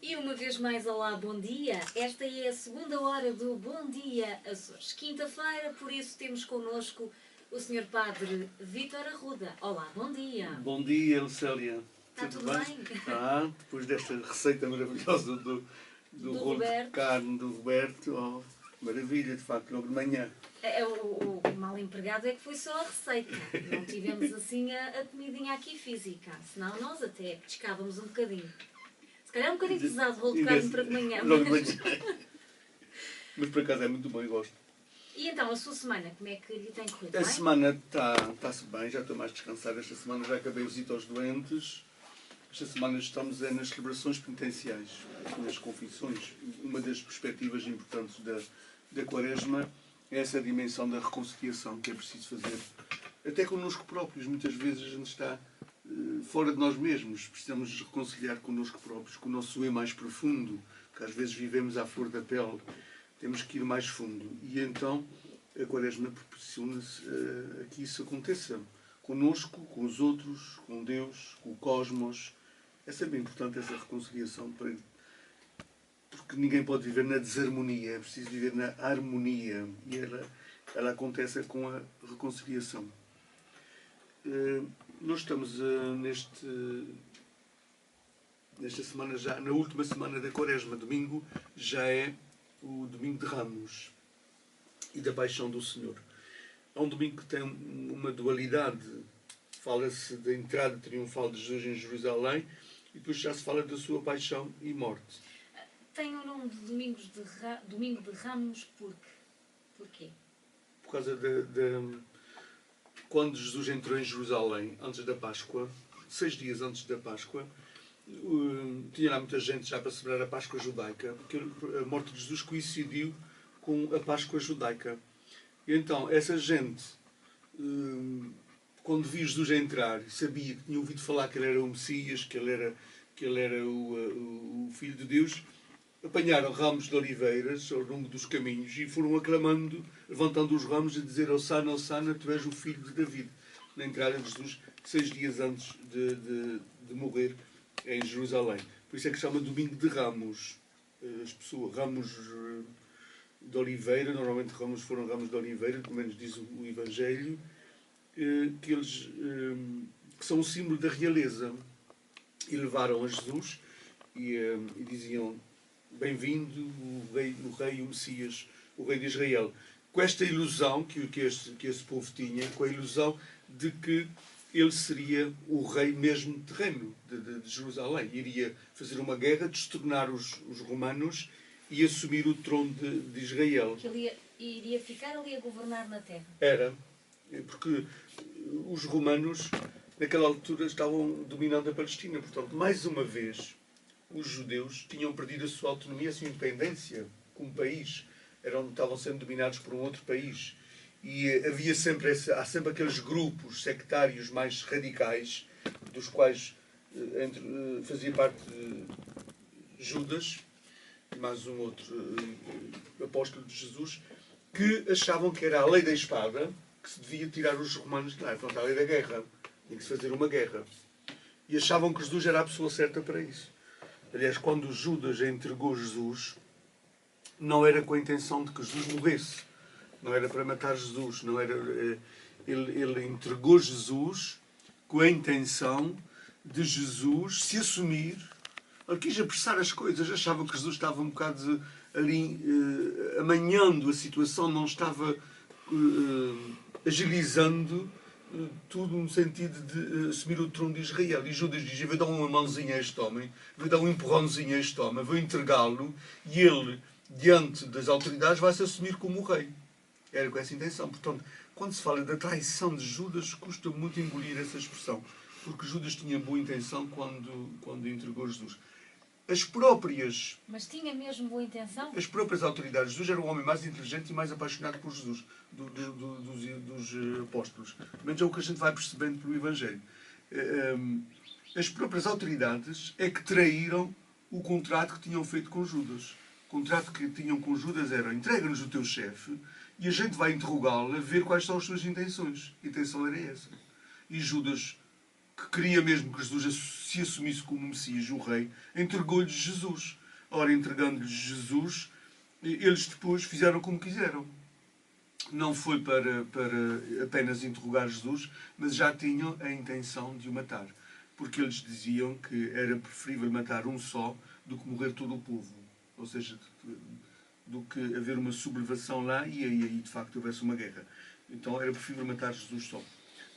E uma vez mais, olá, bom dia. Esta é a segunda hora do Bom Dia Açores. Quinta-feira, por isso temos connosco o Sr. Padre Vítor Arruda. Olá, bom dia. Bom dia, Lucélia. Está tudo bem? Ah, depois desta receita maravilhosa do rolo Roberto. de carne do Roberto. Oh, maravilha, de facto, logo de manhã. O mal empregado é que foi só a receita. Não tivemos assim a comidinha aqui física. Senão nós até pescávamos um bocadinho. Se calhar é um bocadinho pesado o rolo de carne para de manhã. Logo de manhã. Mas por acaso é muito bom e gosto. E então, a sua semana, como é que lhe tem corrido? A semana está-se bem, já estou mais descansado. Esta semana já acabei o visita aos doentes. Esta semana estamos nas celebrações penitenciais, nas confissões. Uma das perspectivas importantes da Quaresma é essa dimensão da reconciliação que é preciso fazer. Até connosco próprios, muitas vezes a gente está fora de nós mesmos. Precisamos nos reconciliar connosco próprios, com o nosso eu mais profundo, que às vezes vivemos à flor da pele. Temos que ir mais fundo. E então a Quaresma proporciona-se a que isso aconteça. Connosco, com os outros, com Deus, com o cosmos. É sempre importante essa reconciliação, porque ninguém pode viver na desarmonia, é preciso viver na harmonia. E ela acontece com a reconciliação. Nós estamos nesta semana, já na última semana da Quaresma. Domingo já é o Domingo de Ramos e da Paixão do Senhor. É um domingo que tem uma dualidade. Fala-se da entrada triunfal de Jesus em Jerusalém e depois já se fala da sua paixão e morte. Tem o nome de Domingo de Ramos porquê? Por causa quando Jesus entrou em Jerusalém, antes da Páscoa, 6 dias antes da Páscoa, tinha lá muita gente já para celebrar a Páscoa judaica, porque a morte de Jesus coincidiu com a Páscoa judaica. E então, essa gente, quando viu Jesus entrar, sabia que tinha ouvido falar que ele era o Messias, que ele era o Filho de Deus, apanharam ramos de oliveiras ao longo dos caminhos e foram aclamando, levantando os ramos e dizer: Hosana, Hosana, tu és o Filho de David. Na entrada de Jesus, 6 dias antes de morrer em Jerusalém. Por isso é que se chama Domingo de Ramos. As pessoas, ramos de oliveira, normalmente foram ramos de oliveira, pelo menos diz o Evangelho, que são o símbolo da realeza. E levaram a Jesus e diziam: bem-vindo o rei, o Messias, o rei de Israel. Com esta ilusão que esse povo tinha, com a ilusão de que ele seria o rei mesmo terreno de Jerusalém. Iria fazer uma guerra, destronar os romanos e assumir o trono de Israel. Que ele iria ficar ali a governar na terra. Era, porque os romanos naquela altura estavam dominando a Palestina. Portanto, mais uma vez, os judeus tinham perdido a sua autonomia, a sua independência como país. Estavam sendo dominados por um outro país. E havia há sempre aqueles grupos sectários mais radicais, dos quais fazia parte Judas e mais um outro apóstolo de Jesus, que achavam que era a lei da espada que se devia tirar os romanos de lá. Portanto, a lei da guerra. Tinha que se fazer uma guerra. E achavam que Jesus era a pessoa certa para isso. Aliás, quando Judas entregou Jesus, não era com a intenção de que Jesus morresse. Não era para matar Jesus. Não era, ele entregou Jesus com a intenção de Jesus se assumir. Ele quis apressar as coisas. Achavam que Jesus estava um bocado ali amanhando a situação, não estava agilizando tudo no sentido de assumir o trono de Israel. E Judas diz: eu vou dar uma mãozinha a este homem, vou dar um empurrãozinho a este homem, vou entregá-lo e ele, diante das autoridades, vai-se assumir como o rei. Era com essa intenção. Portanto, quando se fala da traição de Judas, custa muito engolir essa expressão, porque Judas tinha boa intenção quando entregou Jesus. Mas tinha mesmo boa intenção? As próprias autoridades. Jesus era o homem mais inteligente e mais apaixonado por Jesus, dos apóstolos. Pelo menos é o que a gente vai percebendo pelo Evangelho. As próprias autoridades é que traíram o contrato que tinham feito com Judas. O contrato que tinham com Judas era: entrega-nos o teu chefe e a gente vai interrogá-lo a ver quais são as suas intenções. A intenção era essa. E Judas que queria mesmo que Jesus se assumisse como Messias, o Rei, entregou-lhes Jesus. Ora, entregando-lhes Jesus, eles depois fizeram como quiseram. Não foi para apenas interrogar Jesus, mas já tinham a intenção de o matar. Porque eles diziam que era preferível matar um só do que morrer todo o povo. Ou seja, do que haver uma sublevação lá e aí de facto houvesse uma guerra. Então era preferível matar Jesus só.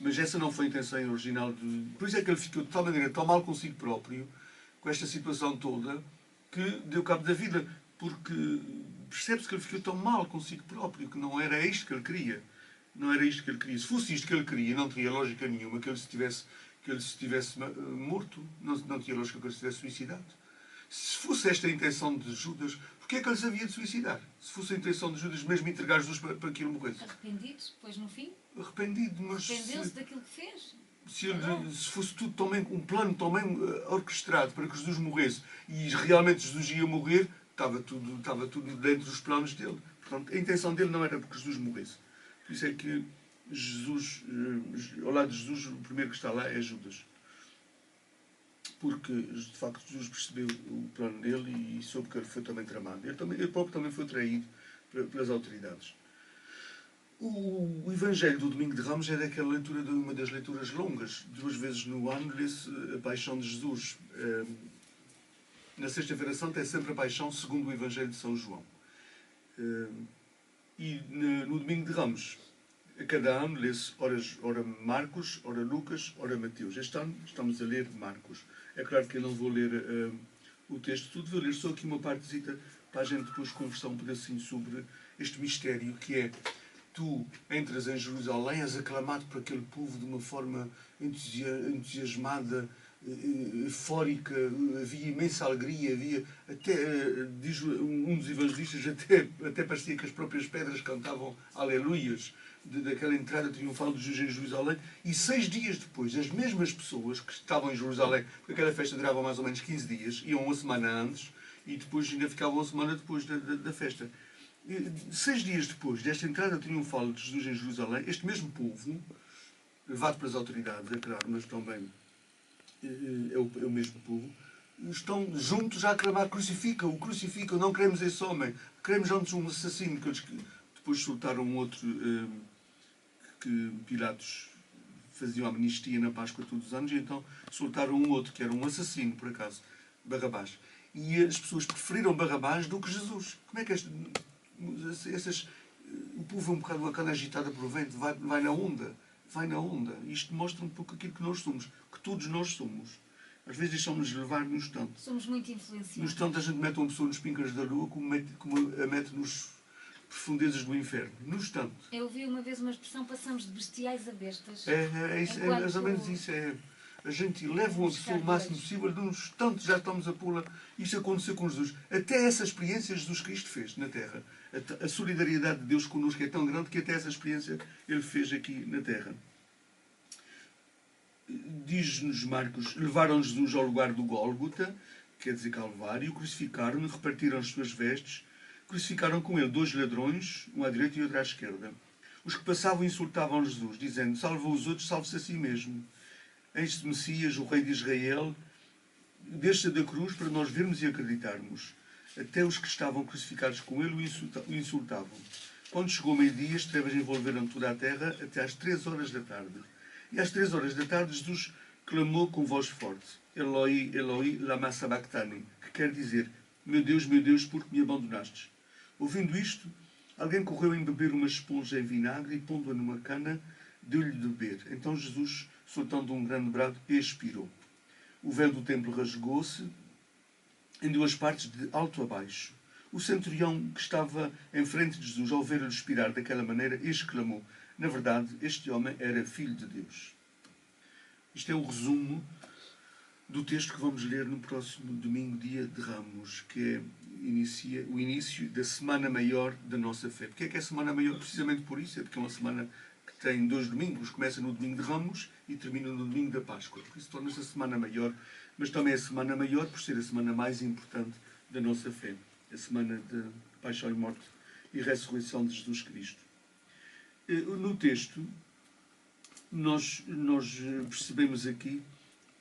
Mas essa não foi a intenção original. Por isso é que ele ficou de tal maneira tão mal consigo próprio, com esta situação toda, que deu cabo da vida. Porque percebe-se que ele ficou tão mal consigo próprio, que não era isto que ele queria. Não era isto que ele queria. Se fosse isto que ele queria, não teria lógica nenhuma que ele se tivesse morto. Não tinha lógica que ele se tivesse suicidado. Se fosse esta a intenção de Judas, porquê é que ele se havia de suicidar? Se fosse a intenção de Judas mesmo entregar Jesus para que ele morresse. Arrependido, depois no fim? Arrependido, mas... Arrependeu-se daquilo que fez. Se fosse tudo também um plano também orquestrado para que Jesus morresse e realmente Jesus ia morrer, estava tudo dentro dos planos dele. Portanto, a intenção dele não era porque Jesus morresse. Por isso é que Jesus, ao lado de Jesus, o primeiro que está lá é Judas. Porque, de facto, Jesus percebeu o plano dele e soube que ele foi também tramado. Ele próprio também foi traído pelas autoridades. O Evangelho do Domingo de Ramos é daquela leitura, de uma das leituras longas. 2 vezes no ano lê-se a Paixão de Jesus. Na Sexta-feira Santa é sempre a Paixão segundo o Evangelho de São João. E no Domingo de Ramos, a cada ano lê-se ora Marcos, ora Lucas, ora Mateus. Este ano estamos a ler Marcos. É claro que eu não vou ler o texto tudo, vou ler só aqui uma partezita para a gente depois conversar um pedacinho sobre este mistério que é: tu entras em Jerusalém, és aclamado por aquele povo de uma forma entusiasmada, eufórica, havia imensa alegria, havia até, diz um dos evangelistas, até parecia que as próprias pedras cantavam aleluias daquela entrada triunfal de Jesus em Jerusalém. E 6 dias depois, as mesmas pessoas que estavam em Jerusalém, porque aquela festa durava mais ou menos 15 dias, iam uma semana antes e depois ainda ficavam uma semana depois da festa. 6 dias depois desta entrada triunfal de Jesus em Jerusalém, este mesmo povo, levado pelas autoridades, é claro, mas também é o mesmo povo, estão juntos a aclamar: crucificam, não queremos esse homem, queremos antes um assassino. Que eles depois soltaram um outro que Pilatos fazia amnistia na Páscoa todos os anos, e então soltaram um outro que era um assassino, por acaso, Barrabás. E as pessoas preferiram Barrabás do que Jesus. Como é que o povo é um bocado agitado por o vento, vai na onda. Vai na onda. Isto mostra um pouco aquilo que nós somos, que todos nós somos. Às vezes deixamos-nos levar no instante. Somos muito influenciados. No instante a gente mete uma pessoa nos pincas da lua como a mete nos profundezas do inferno. No instante. Eu ouvi uma vez uma expressão: passamos de bestiais a bestas. É mais ou menos isso. A gente leva uma pessoa o máximo possível, num instante já estamos a pô-la. Isso aconteceu com Jesus. Até essa experiência Jesus Cristo fez na Terra. A solidariedade de Deus connosco é tão grande que até essa experiência Ele fez aqui na Terra. Diz-nos Marcos: levaram Jesus ao lugar do Gólgota, quer dizer Calvário, crucificaram-no, repartiram as suas vestes, crucificaram com ele 2 ladrões, um à direita e outro à esquerda. Os que passavam insultavam Jesus, dizendo: salva os outros, salve-se a si mesmo. Eis-te Messias, o Rei de Israel, desça da cruz para nós vermos e acreditarmos. Até os que estavam crucificados com ele o insultavam. Quando chegou o meio-dia, as trevas envolveram toda a terra até às 3 horas da tarde. E às 3 horas da tarde Jesus clamou com voz forte: Eloi, Eloi, lama sabachthani, que quer dizer: meu Deus, por que me abandonastes? Ouvindo isto, alguém correu a embeber uma esponja em vinagre e, pondo-a numa cana, deu-lhe de beber. Então Jesus, soltando um grande brado, expirou. O véu do templo rasgou-se em 2 partes, de alto a baixo. O centurião que estava em frente de Jesus, ao ver-lhe expirar daquela maneira, exclamou: na verdade, este homem era filho de Deus. Isto é o resumo do texto que vamos ler no próximo domingo, dia de Ramos, que inicia o início da Semana Maior da nossa fé. Porquê é que é a Semana Maior? Precisamente por isso, é porque é uma semana que tem 2 domingos, começa no domingo de Ramos e termina no domingo da Páscoa. Por isso torna-se a Semana Maior, mas também é a Semana Maior por ser a semana mais importante da nossa fé. A semana de Paixão e Morte e Ressurreição de Jesus Cristo. No texto, nós percebemos aqui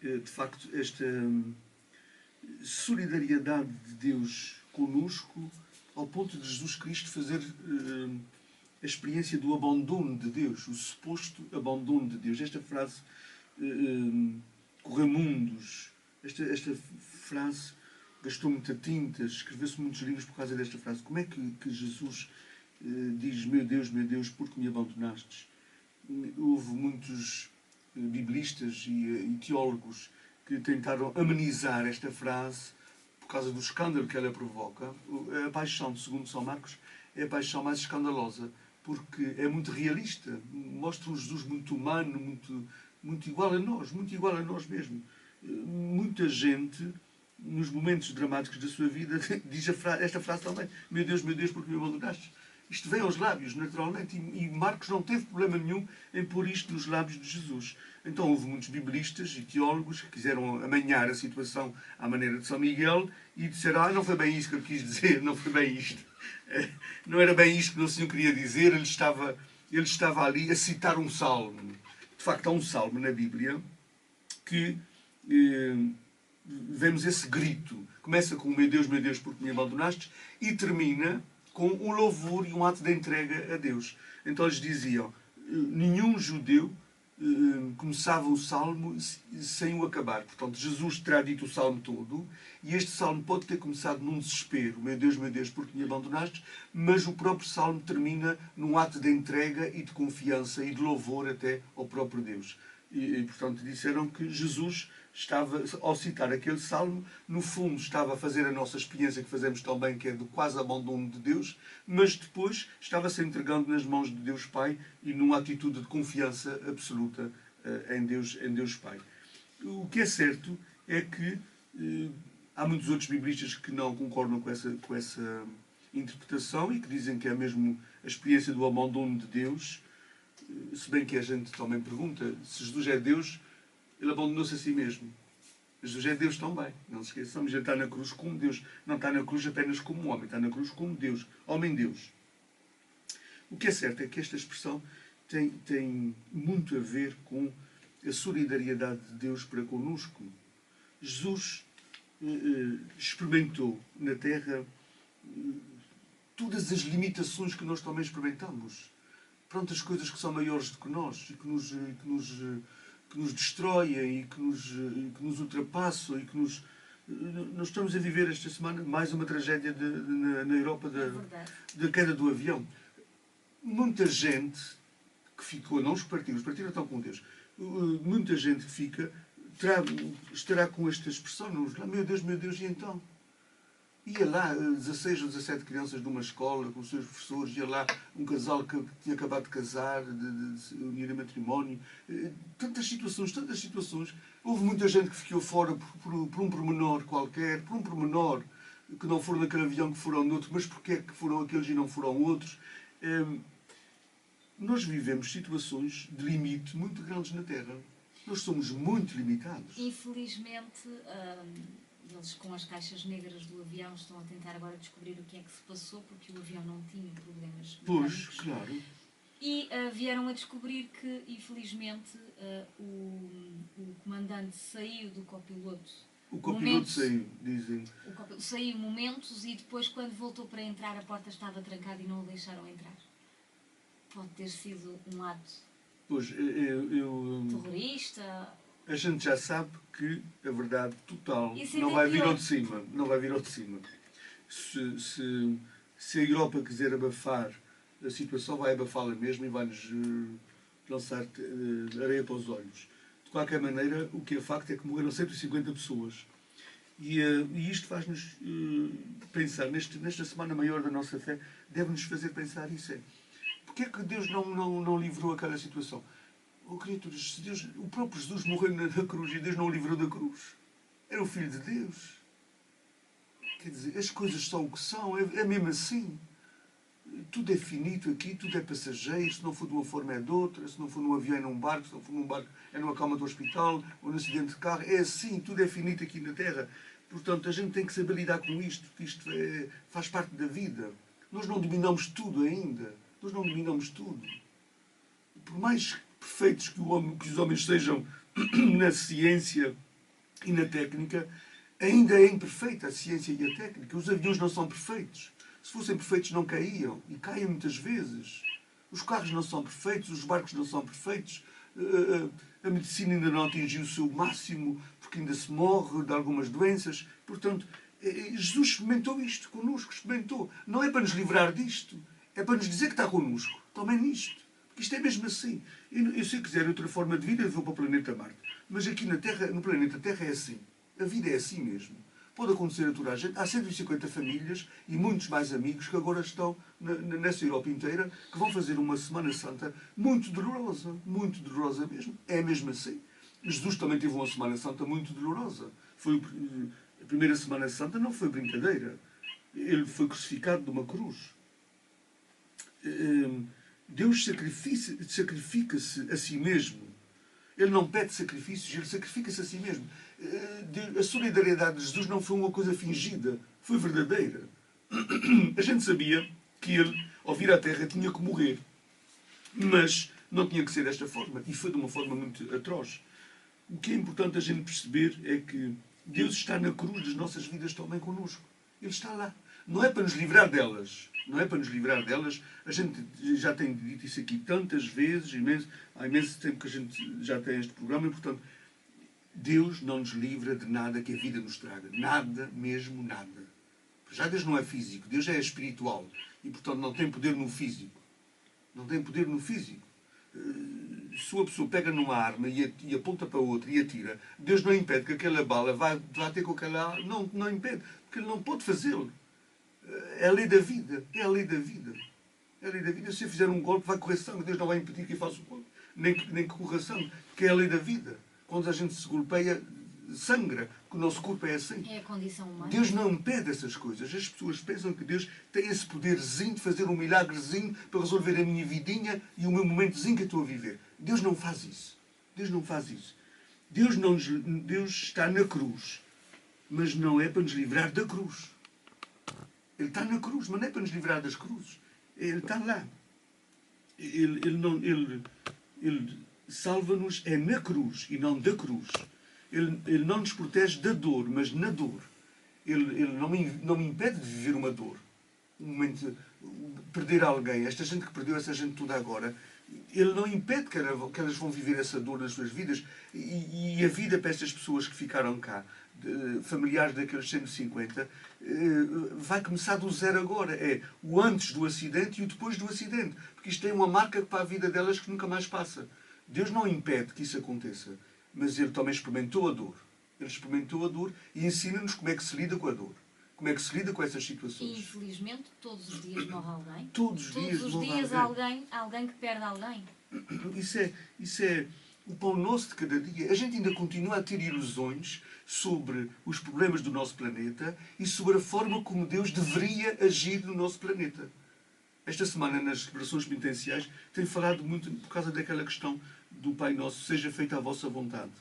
de facto, esta solidariedade de Deus conosco, ao ponto de Jesus Cristo fazer a experiência do abandono de Deus, o suposto abandono de Deus. Esta frase, Corremundos, esta frase gastou muita tinta, escreveu-se muitos livros por causa desta frase. Como é que Jesus diz, meu Deus, por que me abandonastes? Houve muitos biblistas e teólogos que tentaram amenizar esta frase por causa do escândalo que ela provoca. A paixão, segundo São Marcos, é a paixão mais escandalosa, porque é muito realista, mostra um Jesus muito humano, muito igual a nós mesmo. Muita gente, nos momentos dramáticos da sua vida, diz esta frase também, meu Deus, por que me abandonaste? Isto vem aos lábios, naturalmente, e Marcos não teve problema nenhum em pôr isto nos lábios de Jesus. Então houve muitos biblistas e teólogos que quiseram amanhar a situação à maneira de São Miguel e disseram, não foi bem isso que eu quis dizer, não foi bem isto. Não era bem isto que o Senhor queria dizer, ele estava ali a citar um salmo. De facto, há um salmo na Bíblia que vemos esse grito. Começa com meu Deus, porque me abandonaste, e termina com um louvor e um ato de entrega a Deus. Então eles diziam, nenhum judeu começava o salmo sem o acabar. Portanto, Jesus terá dito o salmo todo, e este salmo pode ter começado num desespero, meu Deus, porque me abandonaste, mas o próprio salmo termina num ato de entrega e de confiança e de louvor até ao próprio Deus. E portanto, disseram que Jesus estava, ao citar aquele salmo, no fundo estava a fazer a nossa experiência que fazemos também, que é do quase abandono de Deus, mas depois estava-se entregando nas mãos de Deus Pai e numa atitude de confiança absoluta em Deus Pai. O que é certo é que há muitos outros biblistas que não concordam com essa interpretação e que dizem que é mesmo a experiência do abandono de Deus, se bem que a gente também pergunta, se Jesus é Deus, ele abandonou-se a si mesmo. Jesus é Deus também, não se esqueçamos, ele está na cruz como Deus, não está na cruz apenas como homem, está na cruz como Deus, homem-Deus. O que é certo é que esta expressão tem muito a ver com a solidariedade de Deus para connosco. Jesus experimentou na Terra todas as limitações que nós também experimentamos. Prontas coisas que são maiores do que nós e que nos destroem e que nos ultrapassam e que nos... Nós estamos a viver esta semana mais uma tragédia na Europa da queda do avião. Muita gente que ficou, não os partidos estão com Deus, muita gente que fica estará com esta expressão, meu Deus, e então? Ia lá 16 ou 17 crianças de uma escola com os seus professores, ia lá um casal que tinha acabado de casar, de unir a matrimónio. Tantas situações. Houve muita gente que ficou fora por um pormenor qualquer, por um pormenor que não foram naquele avião, que foram noutro, mas porquê é que foram aqueles e não foram outros? Nós vivemos situações de limite muito grandes na Terra. Nós somos muito limitados. Infelizmente... eles com as caixas negras do avião estão a tentar agora descobrir o que é que se passou, porque o avião não tinha problemas mecânicos. Pois, claro. E vieram a descobrir que, infelizmente, o comandante saiu do copiloto. O copiloto saiu, dizem. O copiloto saiu momentos e depois, quando voltou para entrar, a porta estava trancada e não o deixaram entrar. Pode ter sido um ato terrorista. A gente já sabe que a verdade total não vai vir ao de cima. Não vai vir ao de cima. Se a Europa quiser abafar a situação, vai abafá-la mesmo e vai-nos lançar areia para os olhos. De qualquer maneira, o que é facto é que morreram 150 pessoas. E isto faz-nos pensar, nesta semana maior da nossa fé, deve-nos fazer pensar isso. Porquê é que Deus não livrou aquela situação? Criaturas, se Deus, o próprio Jesus morreu na cruz e Deus não o livrou da cruz. Era o Filho de Deus. Quer dizer, as coisas são o que são, é mesmo assim. Tudo é finito aqui, tudo é passageiro, se não for de uma forma é de outra, se não for num avião é num barco, se não for num barco é numa cama do hospital ou num acidente de carro. É assim, tudo é finito aqui na Terra. Portanto, a gente tem que saber lidar com isto, que isto faz parte da vida. Nós não dominamos tudo ainda. Nós não dominamos tudo. Por mais perfeitos que os homens sejam na ciência E na técnica ainda é imperfeita a ciência e a técnica. Os aviões não são perfeitos. Se fossem perfeitos não caíam. E caem muitas vezes. Os carros não são perfeitos, os barcos não são perfeitos. A medicina ainda não atingiu o seu máximo, porque ainda se morre de algumas doenças. Portanto, Jesus experimentou isto connosco, experimentou. Não é para nos livrar disto, é para nos dizer que está connosco. Tomem nisto. Porque isto é mesmo assim. Eu, se quiser outra forma de vida, eu vou para o planeta Marte. Mas aqui na Terra, no planeta Terra é assim. A vida é assim mesmo. Pode acontecer a toda a gente. Há 150 famílias e muitos mais amigos que agora estão nessa Europa inteira, que vão fazer uma Semana Santa muito dolorosa mesmo. É mesmo assim. Jesus também teve uma Semana Santa muito dolorosa. A primeira Semana Santa não foi brincadeira. Ele foi crucificado de uma cruz. Deus sacrifica-se a si mesmo. Ele não pede sacrifícios, ele sacrifica-se a si mesmo. A solidariedade de Jesus não foi uma coisa fingida, foi verdadeira. A gente sabia que ele, ao vir à Terra, tinha que morrer. Mas não tinha que ser desta forma. E foi de uma forma muito atroz. O que é importante a gente perceber é que Deus está na cruz das nossas vidas também connosco. Ele está lá. Não é para nos livrar delas. Não é para nos livrar delas. A gente já tem dito isso aqui tantas vezes, há imenso tempo que a gente já tem este programa, e, portanto, Deus não nos livra de nada que a vida nos traga. Nada, mesmo nada. Já Deus não é físico, Deus é espiritual. E, portanto, não tem poder no físico. Não tem poder no físico. Se uma pessoa pega numa arma e aponta para outra e atira, Deus não impede que aquela bala vá ter com aquela arma. Não impede, porque Ele não pode fazê-lo. É a lei da vida. É a lei da vida. É a lei da vida. Se eu fizer um golpe, vai correr sangue. Deus não vai impedir que eu faça o golpe. Nem que corra sangue. Que é a lei da vida. Quando a gente se golpeia, sangra. Porque o nosso corpo é assim. É a condição humana. Deus não impede essas coisas. As pessoas pensam que Deus tem esse poderzinho de fazer um milagrezinho para resolver a minha vidinha e o meu momentozinho que eu estou a viver. Deus não faz isso. Deus não faz isso. Deus está na cruz. Mas não é para nos livrar da cruz. Ele está na cruz, mas não é para nos livrar das cruzes. Ele está lá. Ele salva-nos é na cruz e não da cruz. Ele não nos protege da dor, mas na dor. Ele não me impede de viver uma dor. Um momento, perder alguém, esta gente que perdeu essa gente toda agora, Ele não impede que elas vão viver essa dor nas suas vidas. E a vida para estas pessoas que ficaram cá, familiares daqueles 150, vai começar do zero agora. É o antes do acidente e o depois do acidente. Porque isto tem uma marca para a vida delas que nunca mais passa. Deus não impede que isso aconteça. Mas Ele também experimentou a dor. Ele experimentou a dor e ensina-nos como é que se lida com a dor. Como é que se lida com essas situações. E, infelizmente, todos os dias morre alguém. Todos os dias há alguém que perde alguém. Isso é o pão nosso de cada dia. A gente ainda continua a ter ilusões sobre os problemas do nosso planeta e sobre a forma como Deus deveria agir no nosso planeta. Esta semana, nas celebrações penitenciais, tenho falado muito por causa daquela questão do Pai Nosso, seja feita a vossa vontade.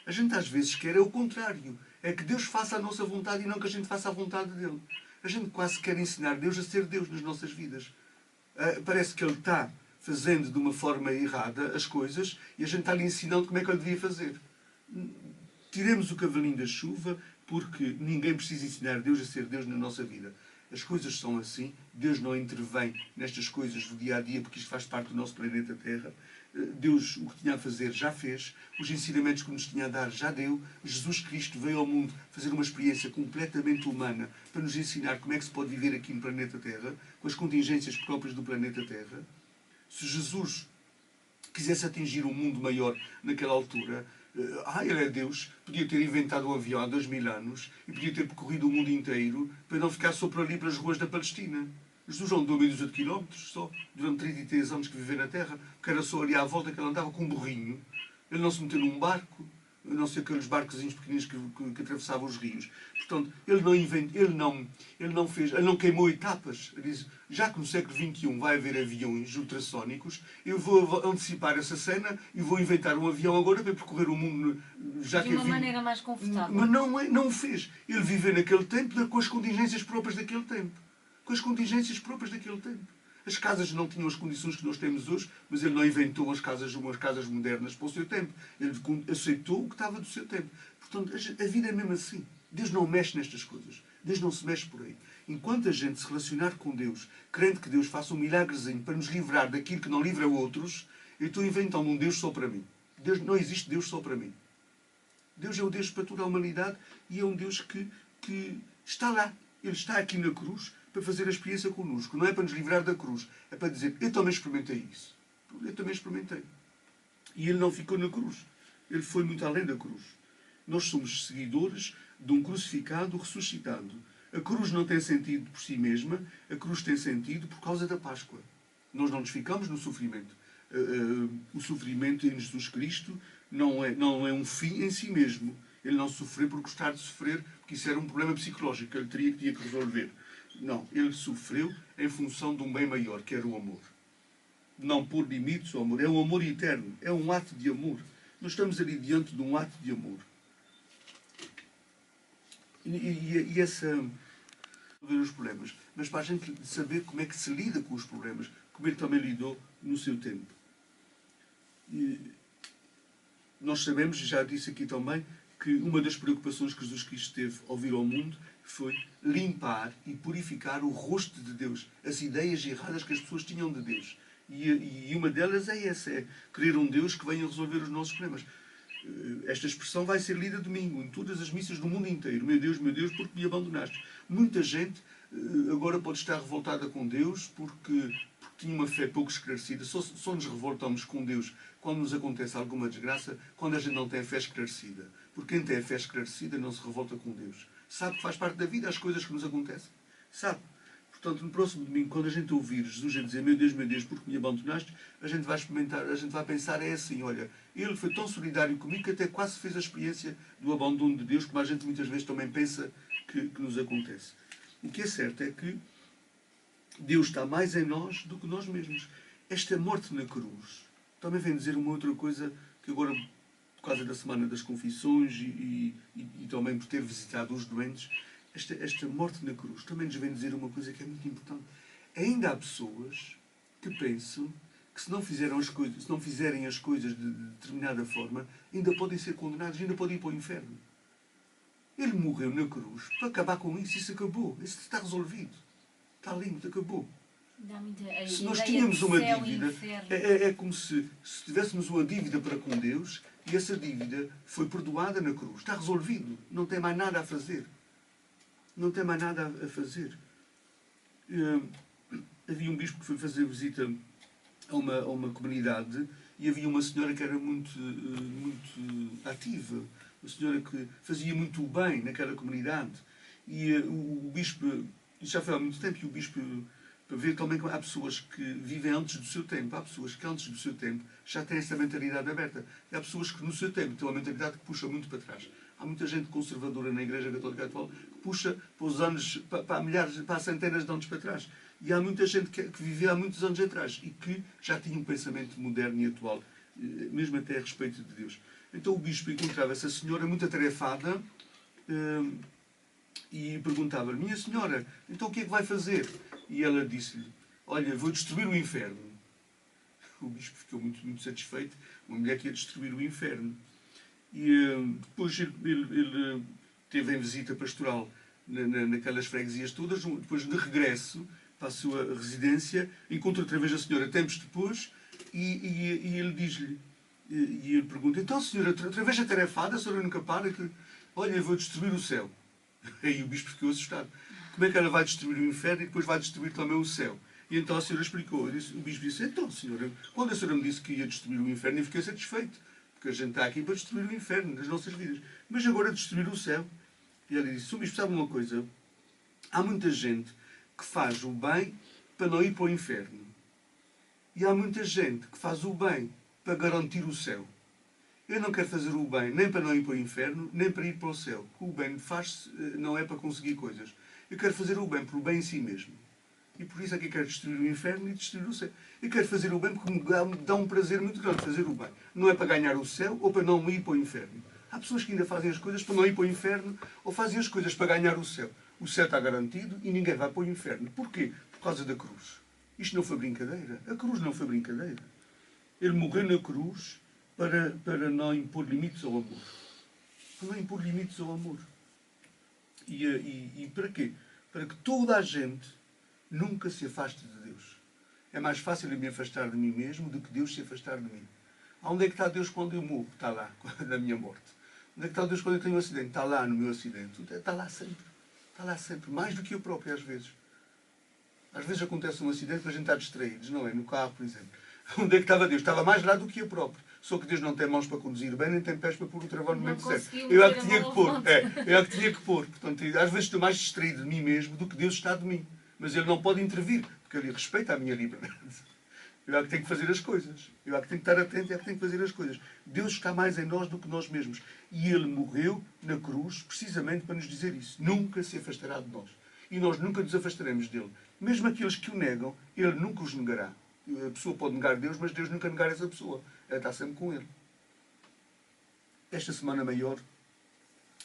A gente às vezes quer o contrário. É que Deus faça a nossa vontade e não que a gente faça a vontade dele. A gente quase quer ensinar Deus a ser Deus nas nossas vidas. Parece que Ele está fazendo de uma forma errada as coisas e a gente está-lhe ensinando como é que Ele devia fazer. Tiremos o cavalinho da chuva, porque ninguém precisa ensinar Deus a ser Deus na nossa vida. As coisas são assim. Deus não intervém nestas coisas do dia a dia, porque isto faz parte do nosso planeta Terra. Deus o que tinha a fazer já fez. Os ensinamentos que nos tinha a dar já deu. Jesus Cristo veio ao mundo fazer uma experiência completamente humana para nos ensinar como é que se pode viver aqui no planeta Terra, com as contingências próprias do planeta Terra. Se Jesus quisesse atingir um mundo maior naquela altura, Ele é Deus, podia ter inventado um avião há 2000 anos e podia ter percorrido o mundo inteiro para não ficar só por ali pelas ruas da Palestina. Jesus andou meio dúzia de quilómetros só, durante 33 anos que viveu na Terra, porque era só ali à volta que ele andava com um burrinho. Ele não se meteu num barco, a não ser aqueles barcozinhos pequeninos que atravessavam os rios. Portanto, ele não queimou etapas. Ele diz, já que no século XXI vai haver aviões ultrassónicos, eu vou antecipar essa cena e vou inventar um avião agora para percorrer o mundo. De uma maneira mais confortável. Mas não o fez. Ele viveu naquele tempo com as contingências próprias daquele tempo. Com as contingências próprias daquele tempo. As casas não tinham as condições que nós temos hoje, mas ele não inventou umas casas modernas para o seu tempo. Ele aceitou o que estava do seu tempo. Portanto, a vida é mesmo assim. Deus não mexe nestas coisas. Deus não se mexe por aí. Enquanto a gente se relacionar com Deus, crendo que Deus faça um milagrezinho para nos livrar daquilo que não livra outros, eu estou inventando um Deus só para mim. Deus, não existe Deus só para mim. Deus é o Deus para toda a humanidade e é um Deus que está lá. Ele está aqui na cruz para fazer a experiência connosco. Não é para nos livrar da cruz. É para dizer, eu também experimentei isso. Eu também experimentei. E ele não ficou na cruz. Ele foi muito além da cruz. Nós somos seguidores de um crucificado ressuscitado. A cruz não tem sentido por si mesma. A cruz tem sentido por causa da Páscoa. Nós não nos ficamos no sofrimento. O sofrimento em Jesus Cristo não é um fim em si mesmo. Ele não sofreu por gostar de sofrer, porque isso era um problema psicológico que ele tinha que resolver. Não, ele sofreu em função de um bem maior, que era o amor. Não pôr limites ao amor. É um amor eterno. É um ato de amor. Nós estamos ali diante de um ato de amor. E essa... ver os problemas. Mas para a gente saber como é que se lida com os problemas, como ele também lidou no seu tempo. E nós sabemos, já disse aqui também, que uma das preocupações que Jesus Cristo teve ao vir ao mundo foi limpar e purificar o rosto de Deus, as ideias erradas que as pessoas tinham de Deus. E uma delas é essa, é querer um Deus que venha resolver os nossos problemas. Esta expressão vai ser lida domingo, em todas as missas do mundo inteiro. Meu Deus, porque me abandonaste. Muita gente agora pode estar revoltada com Deus porque tinha uma fé pouco esclarecida. Só nos revoltamos com Deus quando nos acontece alguma desgraça, quando a gente não tem a fé esclarecida. Porque quem tem a fé esclarecida não se revolta com Deus. Sabe que faz parte da vida as coisas que nos acontecem. Sabe? Portanto, no próximo domingo, quando a gente ouvir Jesus a dizer meu Deus, porque me abandonaste, a gente vai experimentar, a gente vai pensar, é assim, olha, ele foi tão solidário comigo que até quase fez a experiência do abandono de Deus, como a gente muitas vezes também pensa que nos acontece. O que é certo é que Deus está mais em nós do que nós mesmos. Esta morte na cruz também vem dizer uma outra coisa que agora, por causa da Semana das Confissões e também por ter visitado os doentes, esta morte na cruz também nos vem dizer uma coisa que é muito importante. Ainda há pessoas que pensam que se não fizerem as coisas de determinada forma, ainda podem ser condenados, ainda podem ir para o inferno. Ele morreu na cruz para acabar com isso. Isso acabou. Isso está resolvido. Está limpo, acabou. Se nós tínhamos uma dívida, é como se tivéssemos uma dívida para com Deus e essa dívida foi perdoada na cruz. Está resolvido. Não tem mais nada a fazer. Não tem mais nada a fazer. Havia um bispo que foi fazer visita a uma comunidade e havia uma senhora que era muito ativa. Uma senhora que fazia muito bem naquela comunidade. E o bispo, isso já foi há muito tempo, e o bispo, para ver também que há pessoas que vivem antes do seu tempo. Há pessoas que antes do seu tempo já têm essa mentalidade aberta. E há pessoas que no seu tempo têm uma mentalidade que puxa muito para trás. Há muita gente conservadora na Igreja Católica atual que puxa para os anos, para centenas de anos para trás. E há muita gente que vivia há muitos anos atrás e que já tinha um pensamento moderno e atual, mesmo até a respeito de Deus. Então o bispo encontrava essa senhora muito atarefada e perguntava-lhe, minha senhora, então o que é que vai fazer? E ela disse-lhe, olha, vou destruir o inferno. O bispo ficou muito satisfeito, uma mulher que ia destruir o inferno. E depois ele teve em visita pastoral naquelas freguesias todas, depois de regresso para a sua residência, encontra outra vez a senhora tempos depois e ele diz-lhe, e ele pergunta, então senhora, outra vez atarefada, a senhora nunca para, que, olha, eu vou destruir o céu. Aí o bispo ficou assustado. Como é que ela vai destruir o inferno e depois vai destruir também o céu? E então a senhora explicou, o bispo disse, então senhora, quando a senhora me disse que ia destruir o inferno, eu fiquei satisfeito. Porque a gente está aqui para destruir o inferno das nossas vidas. Mas agora destruir o céu. E ele disse, o bispo sabe uma coisa? Há muita gente que faz o bem para não ir para o inferno. E há muita gente que faz o bem para garantir o céu. Eu não quero fazer o bem nem para não ir para o inferno, nem para ir para o céu. O bem faz-se não é para conseguir coisas. Eu quero fazer o bem pelo bem em si mesmo. E por isso é que eu quero destruir o inferno e destruir o céu. Eu quero fazer o bem porque me dá um prazer muito grande fazer o bem. Não é para ganhar o céu ou para não ir para o inferno. Há pessoas que ainda fazem as coisas para não ir para o inferno ou fazem as coisas para ganhar o céu. O céu está garantido e ninguém vai para o inferno. Porquê? Por causa da cruz. Isto não foi brincadeira. A cruz não foi brincadeira. Ele morreu na cruz para não impor limites ao amor. Para não impor limites ao amor. E para quê? Para que toda a gente nunca se afaste de Deus. É mais fácil eu me afastar de mim mesmo do que Deus se afastar de mim. Onde é que está Deus quando eu morro? Está lá, na minha morte. Onde é que está Deus quando eu tenho um acidente? Está lá no meu acidente. Está lá sempre. Está lá sempre. Mais do que eu próprio, às vezes. Às vezes acontece um acidente para a gente estar distraídos, não é? No carro, por exemplo. Onde é que estava Deus? Estava mais lá do que eu próprio. Só que Deus não tem mãos para conduzir bem, nem tem pés para pôr o travão no momento certo. Eu é que tinha que pôr. Eu é que tinha que pôr. Portanto, às vezes estou mais distraído de mim mesmo do que Deus está de mim. Mas Ele não pode intervir, porque Ele respeita a minha liberdade. Eu é que tenho que fazer as coisas. Eu é que tenho que estar atento e é que tenho que fazer as coisas. Deus está mais em nós do que nós mesmos. E Ele morreu na cruz precisamente para nos dizer isso. Nunca se afastará de nós. E nós nunca nos afastaremos dEle. Mesmo aqueles que o negam, Ele nunca os negará. A pessoa pode negar Deus, mas Deus nunca negará essa pessoa. Ela está sempre com Ele. Esta Semana Maior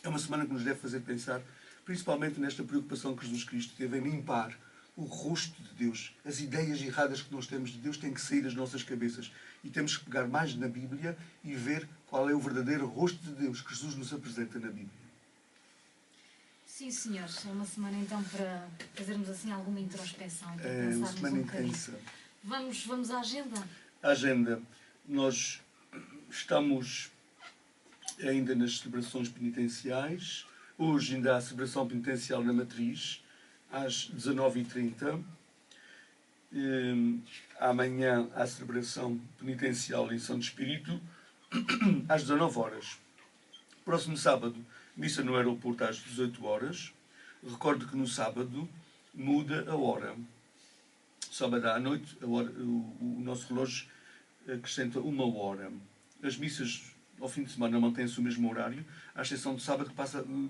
é uma semana que nos deve fazer pensar, principalmente nesta preocupação que Jesus Cristo teve em limpar o rosto de Deus. As ideias erradas que nós temos de Deus têm que sair das nossas cabeças. E temos que pegar mais na Bíblia e ver qual é o verdadeiro rosto de Deus que Jesus nos apresenta na Bíblia. Sim, senhores. É uma semana então para fazermos assim alguma introspeção. Para É uma semana bocadinho. intensa. Vamos à agenda? A agenda. Nós estamos ainda nas celebrações penitenciais. Hoje ainda há a celebração penitencial na Matriz, às 19h30. Amanhã há a celebração penitencial em Santo Espírito, às 19h. Próximo sábado, missa no aeroporto às 18h. Recordo que no sábado muda a hora. Sábado à noite, o nosso relógio acrescenta 1 hora. As missas ao fim de semana mantém-se o mesmo horário, à exceção do sábado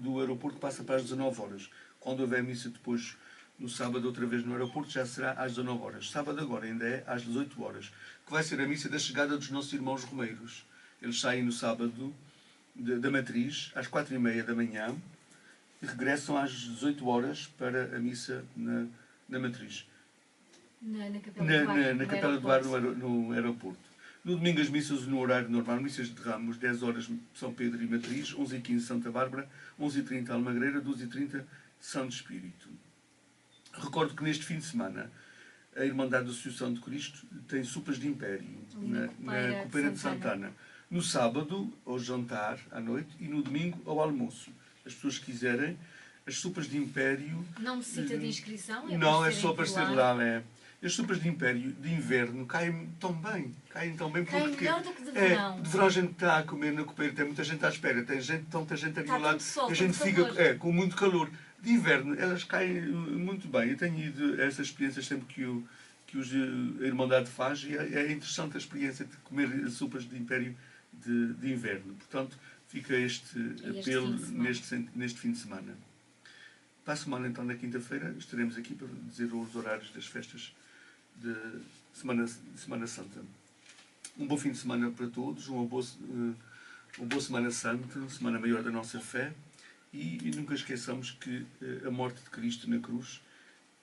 do aeroporto que passa para as 19h. Quando houver missa depois no sábado, outra vez no aeroporto, já será às 19h. Sábado agora ainda é às 18h, que vai ser a missa da chegada dos nossos irmãos romeiros. Eles saem no sábado da Matriz, às 4h30 da manhã, e regressam às 18h para a missa na Matriz. Na Capela do Bar, no aeroporto. No domingo as missas no horário normal, missas de Ramos, 10h São Pedro e Matriz, 11h15 Santa Bárbara, 11h30 Almagreira, 12h30 Santo Espírito. Recordo que neste fim de semana a Irmandade da Associação de Cristo tem sopas de império na Copeira de Santana. No sábado, ao jantar, à noite, e no domingo, ao almoço. As pessoas que quiserem, as sopas de império... Não necessita de inscrição? Não, é só para ser lá. As sopas de império de inverno caem tão bem. Caem melhor do que de verão. De verão a gente está a comer na Copeira, tem muita gente à espera, tem tanta gente ali ao lado, sol, a gente fica com muito calor. De inverno elas caem muito bem. Eu tenho ido a essas experiências sempre que a Irmandade faz e é interessante a experiência de comer sopas de império de inverno. Portanto, fica este apelo neste fim de semana. Para a semana, então, na quinta-feira, estaremos aqui para dizer os horários das festas de Semana Santa. Um bom fim de semana para todos, uma boa Semana Santa, Semana Maior da nossa fé, e nunca esqueçamos que a morte de Cristo na cruz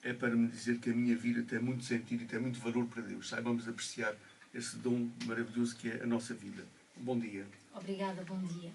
é para me dizer que a minha vida tem muito sentido e tem muito valor para Deus. Saibamos apreciar esse dom maravilhoso que é a nossa vida. Um bom dia. Obrigada, bom dia.